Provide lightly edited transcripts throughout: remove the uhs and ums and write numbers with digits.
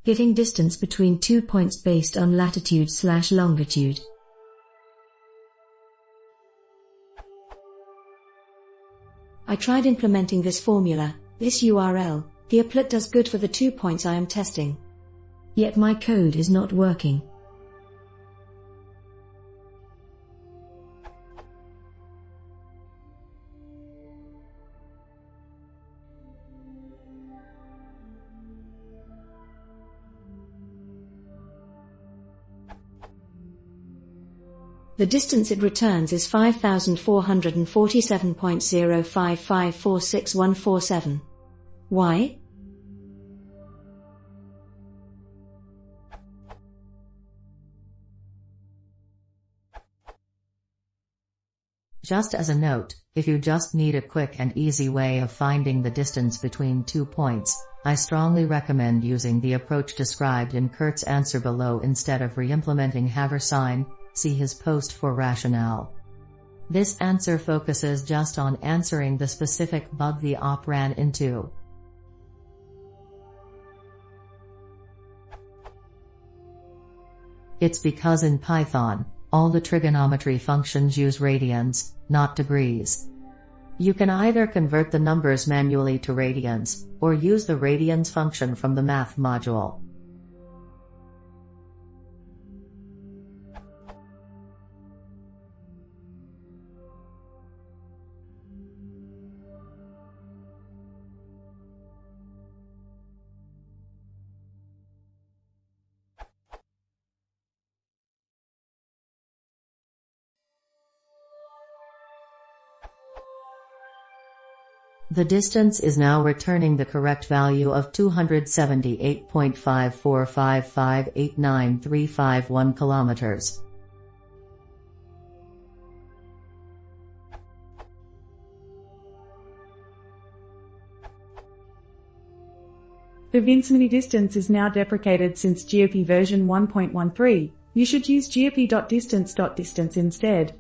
Getting distance between 2 points based on latitude/longitude. I tried implementing this formula, this URL, the applet does good for the 2 points I am testing. Yet my code is not working. The distance it returns is 5,447.05546,147. Why? Just as a note, if you just need a quick and easy way of finding the distance between 2 points, I strongly recommend using the approach described in Kurt's answer below instead of re-implementing #. See his post for rationale. This answer focuses just on answering the specific bug the op ran into. It's because in Python, all the trigonometry functions use radians, not degrees. You can either convert the numbers manually to radians, or use the radians function from the math module. The distance is now returning the correct value of 278.545589351 kilometers. The vicinity distance is now deprecated since GeoP version 1.13. You should use geop.distance instead.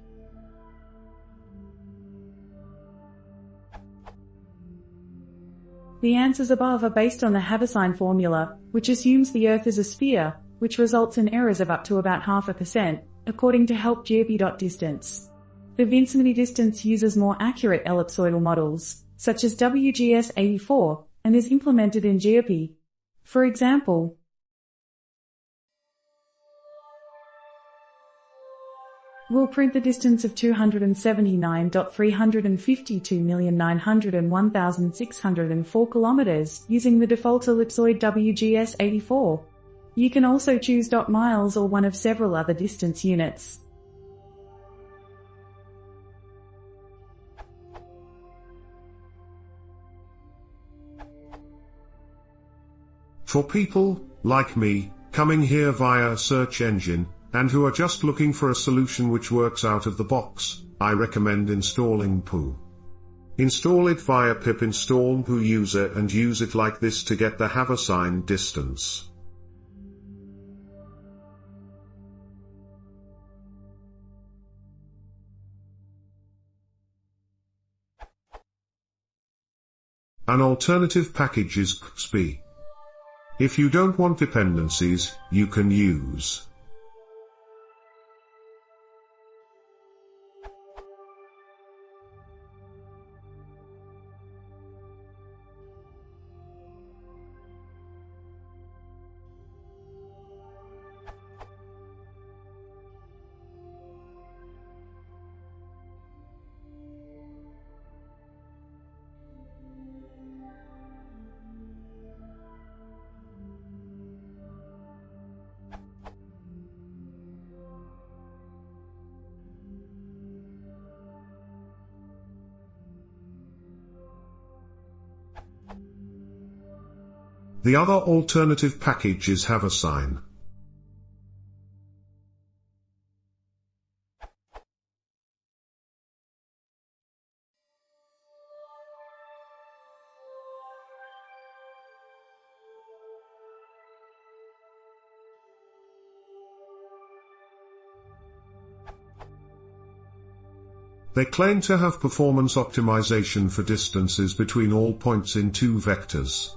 The answers above are based on the Haversine formula, which assumes the Earth is a sphere, which results in errors of up to about 0.5%, according to help geop.distance. The vicinity distance uses more accurate ellipsoidal models, such as WGS84, and is implemented in geop. For example, we'll print the distance of 279.352,901,604 kilometers using the default ellipsoid WGS84. You can also choose .miles or one of several other distance units. For people, like me, coming here via a search engine, and who are just looking for a solution which works out of the box, I recommend installing poo. Install it via pip install poo user and use it like this to get the Haversine distance. An alternative package is XP. If you don't want dependencies, you can use the other alternative package is Haversine. They claim to have performance optimization for distances between all points in 2 vectors.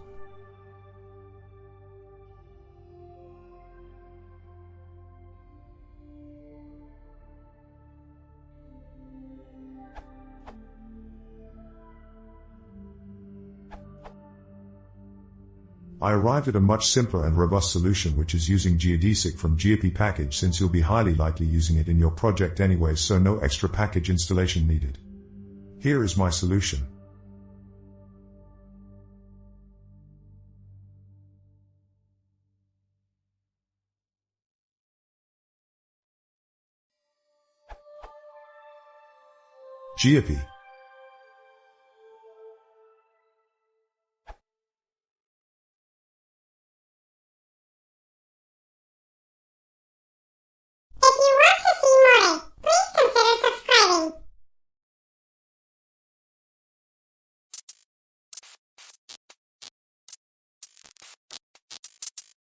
I arrived at a much simpler and robust solution, which is using geodesic from GeoP package, since you'll be highly likely using it in your project anyway, so no extra package installation needed. Here is my solution. GeoP